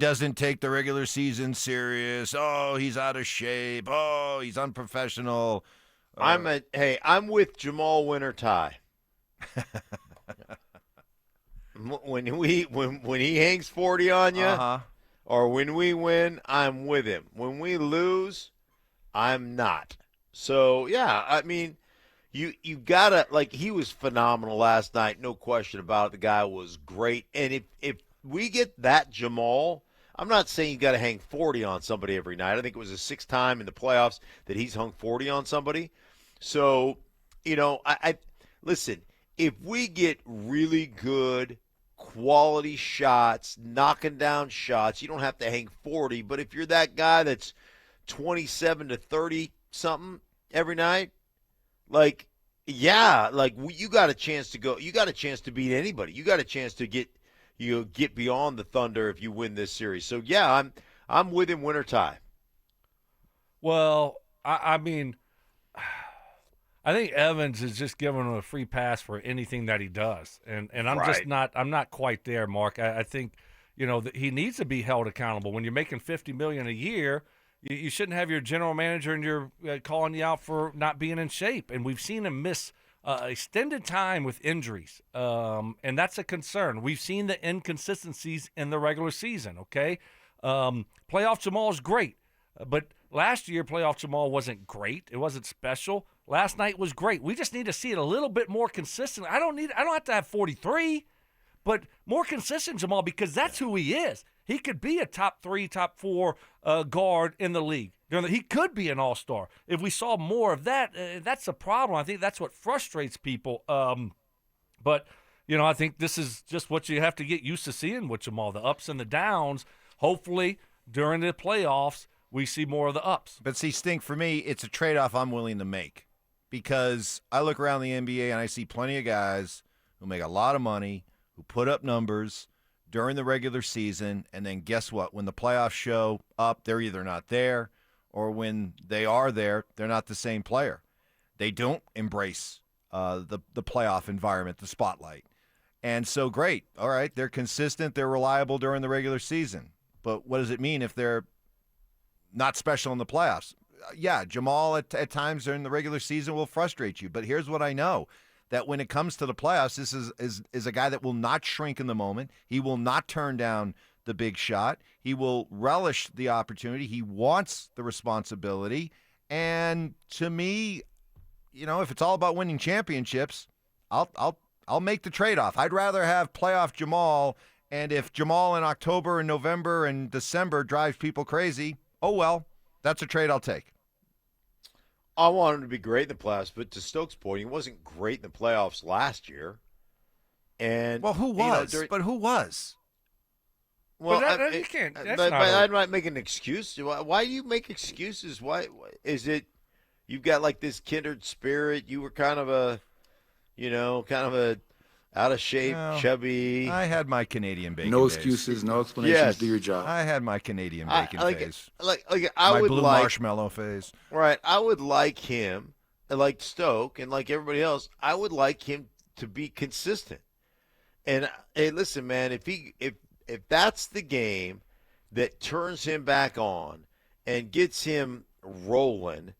doesn't take the regular season serious. Oh, he's out of shape. Oh, he's unprofessional. I'm with Jamal Winter tie. When he hangs 40 on you, Uh-huh. or when we win, I'm with him. When we lose, I'm not. So yeah, I mean, you gotta like he was phenomenal last night, no question about it. The guy was great, and if we get that Jamal, I'm not saying you got to hang 40 on somebody every night. I think it was the sixth time in the playoffs that he's hung 40 on somebody. So I listen. If we get really good quality shots, knocking down shots, you don't have to hang 40. But if you're that guy that's 27 to 30 something every night, like, yeah, like you got a chance to go. You got a chance to beat anybody. You got a chance to get beyond the Thunder if you win this series. So yeah, I'm with him. Winter tie. Well, I mean, I think Evans is just giving him a free pass for anything that he does, and I'm just Right. not quite there, Mark. I think that he needs to be held accountable. When you're making $50 million a year, you shouldn't have your general manager and you're calling you out for not being in shape. And we've seen him miss extended time with injuries, and that's a concern. We've seen the inconsistencies in the regular season. Okay, playoff Jamal is great, but last year playoff Jamal wasn't great. It wasn't special. Last night was great. We just need to see it a little bit more consistent. I don't have to have 43, but more consistent Jamal, because that's who he is. He could be a top 3, top 4 guard in the league. He could be an all-star. If we saw more of that, that's a problem. I think that's what frustrates people. But I think this is just what you have to get used to seeing with Jamal, the ups and the downs. Hopefully, during the playoffs, we see more of the ups. But see, Stink, for me, it's a trade-off I'm willing to make because I look around the NBA and I see plenty of guys who make a lot of money, who put up numbers during the regular season, and then guess what? When the playoffs show up, they're either not there, or when they are there, they're not the same player. They don't embrace the playoff environment, the spotlight. And so great. All right, they're consistent, they're reliable during the regular season. But what does it mean if they're not special in the playoffs? Yeah, Jamal at times during the regular season will frustrate you. But here's what I know, that when it comes to the playoffs, this is a guy that will not shrink in the moment. He will not turn down the big shot. He will relish the opportunity. He wants the responsibility. And to me, if it's all about winning championships, I'll make the trade-off. I'd rather have playoff Jamal, and if Jamal in October and November and December drives people crazy, oh well, that's a trade I'll take. I want him to be great in the playoffs, but to Stokes' point, he wasn't great in the playoffs last year. And Well, who was? during, But who was? well, you can't. That's but not I'm not making an excuse. Why do you make excuses? Why is it? You've got like this kindred spirit. You were kind of a out of shape, Well, chubby. I had my Canadian bacon No days. excuses, no explanations. Yes. Do your job. I had my Canadian bacon phase. Like I My would blue like marshmallow phase. right. I would like him, and like Stoke, and like everybody else. I would like him to be consistent. And hey, listen, man, if that's the game that turns him back on and gets him rolling,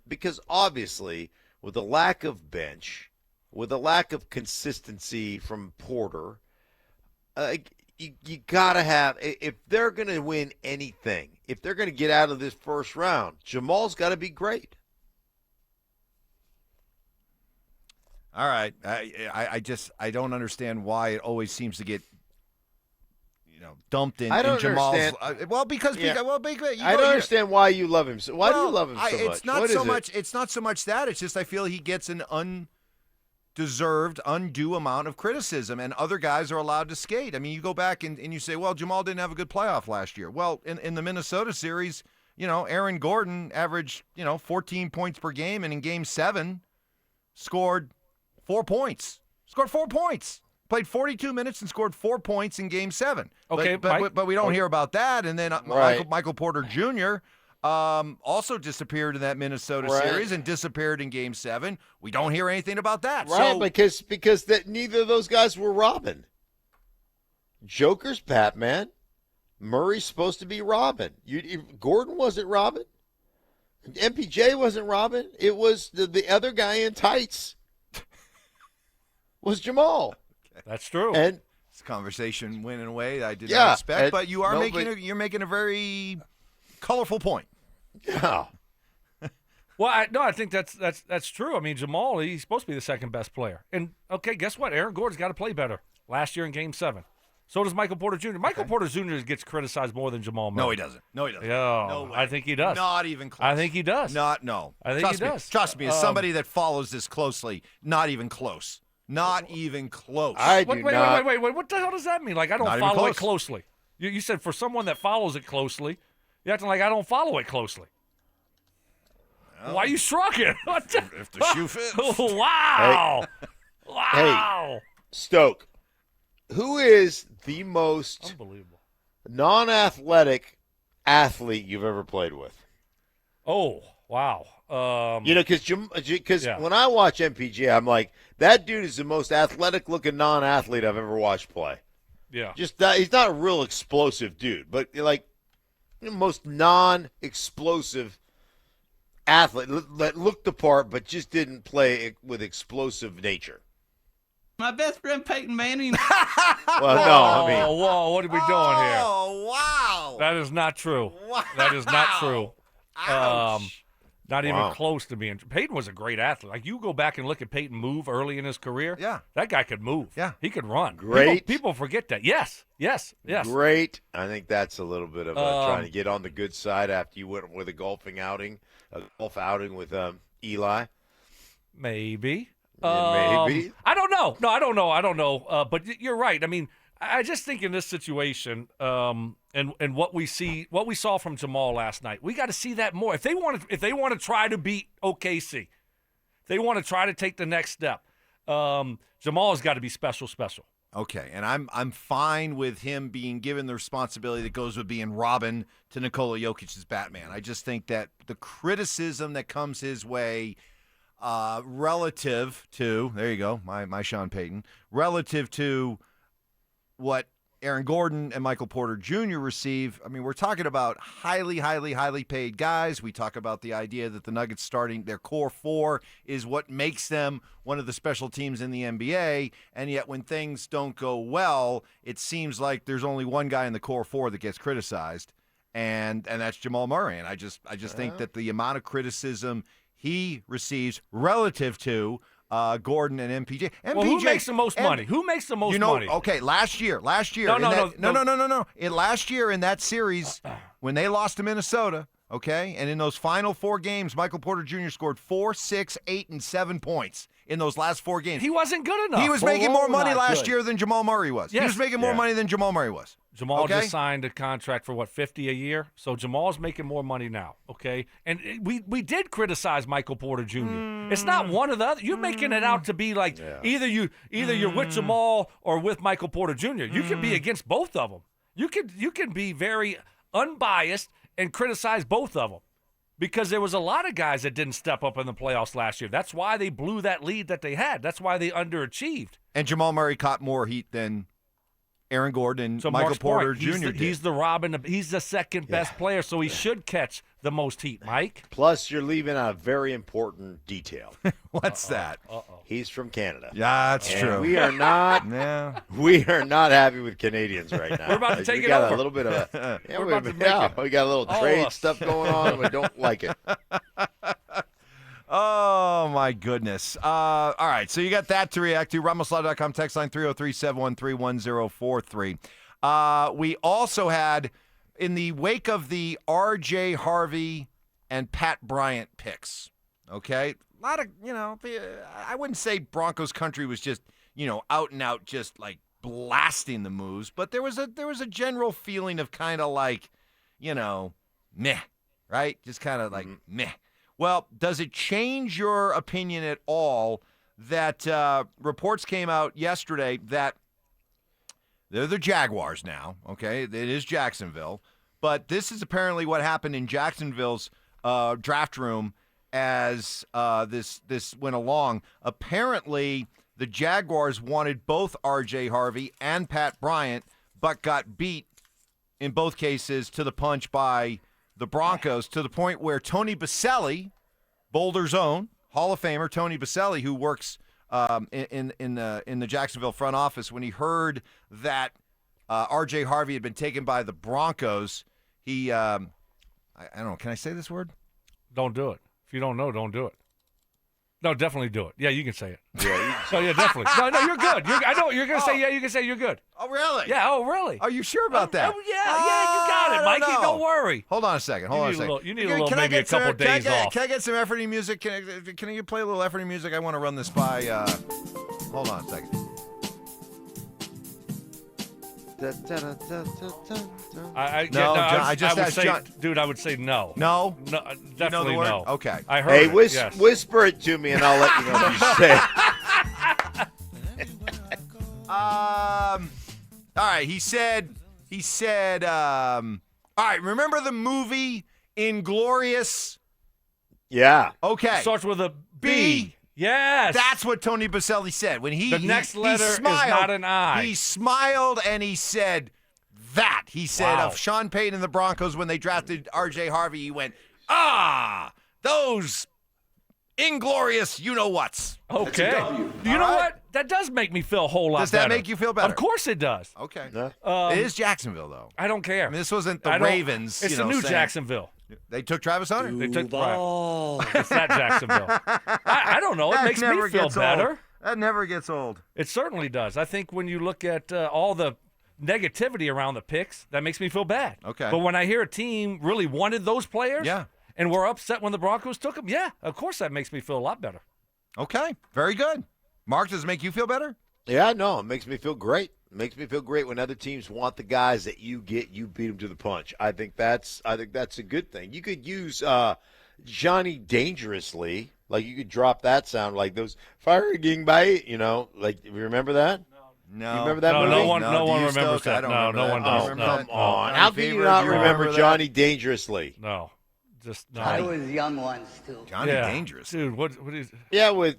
because obviously with the lack of bench, with a lack of consistency from Porter, you got to have, if they're going to win anything, if they're going to get out of this first round, Jamal's got to be great. All right. I don't understand why it always seems to get dumped in, I don't Jamal's. understand. Because Yeah. you I don't understand why you love him. So why do you Well, love him so much? It's not What so is it? much. It's not so much that. It's just I feel he gets an undeserved, undue amount of criticism, and other guys are allowed to skate. I mean, you go back and you say, well, Jamal didn't have a good playoff last year. Well, in the Minnesota series, Aaron Gordon averaged 14 points per game, and in Game 7 scored 4 points. Scored 4 points. Played 42 minutes and scored 4 points in Game 7. Okay, but we don't hear about that. And then Right. Michael Porter Jr. Also disappeared in that Minnesota Right. series and disappeared in Game 7. We don't hear anything about that. Right, So, because that neither of those guys were Robin. Joker's Pat, man. Murray's supposed to be Robin. Gordon wasn't Robin. MPJ wasn't Robin. It was the other guy in tights was Jamal. That's true. And This conversation went in a way I did Yeah, not expect, and but you are nobody- you're making a very colorful point. yeah, Well, I think that's true. I mean, Jamal, he's supposed to be the second best player. And, okay, guess what? Aaron Gordon's got to play better last year in Game 7. So does Michael Porter Jr. Michael Porter Jr. gets criticized more than Jamal Murray. No, he doesn't. No, he doesn't. Yeah, No way. I think he does. Not even close. I think he does. No. I think Trust he me. does. Trust me, as somebody that follows this closely, not even close. Not even close. I Wait, do wait, not. wait. What the hell does that mean? Like, I don't Not even follow it close. closely. You said for someone that follows it closely, you're acting like I don't follow it closely. Why are you shrugging? What the- if the shoe fits. Wow. Wow. Stoke, who is the most Unbelievable. non-athletic athlete you've ever played with? Oh, wow. Because Yeah. when I watch MPJ, I'm like, that dude is the most athletic-looking non-athlete I've ever watched play. Yeah. Just he's not a real explosive dude, but like the most non-explosive athlete that looked the part, but just didn't play with explosive nature. My best friend Peyton Manning. Well, no, I mean, Whoa, what are we doing here? Oh, wow. That is not true. Wow. That is not true. Ouch. Not even Wow. close to being. Peyton was a great athlete. Like, you go back and look at Peyton move early in his career. Yeah. That guy could move. Yeah. He could run. Great. People forget that. Yes. great. I think that's a little bit of Um, trying to get on the good side after you went with a golf outing with Eli. Maybe. Yeah, maybe. I don't know. No, I don't know. But you're right. I mean, I just think in this situation, and what we saw from Jamal last night, we got to see that more. If they want to try to beat OKC, if they want to try to take the next step, Jamal's got to be special. Okay, and I'm fine with him being given the responsibility that goes with being Robin to Nikola Jokic's Batman. I just think that the criticism that comes his way relative to, there you go, my Sean Payton, relative to what Aaron Gordon and Michael Porter Jr. receive, I mean, we're talking about highly paid guys. We talk about the idea that the Nuggets starting their core four is what makes them one of the special teams in the NBA, and yet when things don't go well, it seems like there's only one guy in the core four that gets criticized, and that's Jamal Murray. And I just think that the amount of criticism he receives relative to Gordon and MPJ. Well, who makes the most money? Who makes the most money? Okay, last year. No. Last year in that series, when they lost to Minnesota, okay, and in those final 4 games, Michael Porter Jr. scored 4, 6, 8, and 7 points in those last 4 games. He wasn't good enough. He was making more money last year than Jamal Murray was. Yes. He was making more Yeah. money than Jamal Murray was. Jamal Okay? just signed a contract for, what, $50 a year? So Jamal's making more money now, okay? And we did criticize Michael Porter Jr. It's not one or the other. You're making it out to be like either you're with Jamal or with Michael Porter Jr. You can be against both of them. You can be very unbiased and criticize both of them. Because there was a lot of guys that didn't step up in the playoffs last year. That's why they blew that lead that they had. That's why they underachieved. And Jamal Murray caught more heat than Aaron Gordon and So Michael Mark's Porter point, Jr. did. He's the Robin. He's the second best player, so he should catch the most heat, Mike. Plus, you're leaving out a very important detail. What's that? He's from Canada. Yeah, that's And true. we are not Yeah. happy with Canadians right now. We're about to take we it got over. a little bit of a We're about to make it. we got a little All trade of us. stuff going on. We don't like it. Oh, my goodness. All right, so you got that to react to. RumbleSlow.com, text line 303-713-1043. We also had, in the wake of the R.J. Harvey and Pat Bryant picks, okay, a lot of, I wouldn't say Broncos country was just, out and out just like blasting the moves, but there was a general feeling of kind of like, meh, right? Just kind of like meh. Well, does it change your opinion at all that reports came out yesterday that they're the Jaguars now, okay? It is Jacksonville. But this is apparently what happened in Jacksonville's draft room as this went along. Apparently, the Jaguars wanted both R.J. Harvey and Pat Bryant, but got beat in both cases to the punch by the Broncos, to the point where Tony Baselli, Boulder's own Hall of Famer Tony Baselli, who works in the Jacksonville front office, when he heard that R.J. Harvey had been taken by the Broncos, he I don't know. Can I say this word? Don't do it. If you don't know, don't do it. No, definitely do it. Yeah, you can say it. Yeah, So yeah, definitely. No, you're good. I know you're gonna say yeah. You can say you're good. Oh, really? Yeah. Oh, really? Are you sure about that? Oh, yeah. You got it, Mikey. Don't worry. Hold on a second. You need a little, maybe a couple days off. Can I get some efforting music? Can you play a little efforting music? I want to run this by. Hold on a second. I would say, John. Dude, I would say no. No, Definitely no. Okay. I heard Hey, it. Yes. whisper it to me, and I'll let you know if you say it. All right. He said. All right. Remember the movie Inglorious? Yeah. Okay. Starts with a B. Yes. That's what Tony Baselli said when the next letter is not an I. He smiled and he said that. He said of Sean Payton and the Broncos when they drafted R.J. Harvey, he went, those inglorious you-know-whats. Okay. You know what? That does make me feel a whole lot better. Does that make you feel better? Of course it does. Okay. Yeah. It is Jacksonville, though. I don't care. I mean, this wasn't the Ravens. It's the new Jacksonville. They took Travis Hunter. They took It's that Jacksonville. I don't know. It makes me feel better. That never gets old. It certainly does. I think when you look at all the negativity around the picks, that makes me feel bad. Okay. But when I hear a team really wanted those players, and were upset when the Broncos took them, of course that makes me feel a lot better. Okay. Very good. Mark, does it make you feel better? Yeah, no, it makes me feel great. It makes me feel great when other teams want the guys that you get, you beat them to the punch. I think that's a good thing. You could use Johnny Dangerously, like you could drop that sound like those firing by, like you remember that? No. You remember that movie? No one remembers that. No one does. Oh, No. come on. No. How can you not remember Johnny Dangerously? No. Just no. I was young ones too. Johnny Dangerous. Dude, what is Yeah, with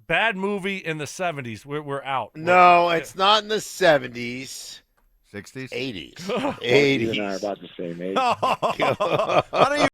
bad movie in the 70s. We're out. No, it's not in the 70s. 60s? 80s. You and I are about the same age. Why don't you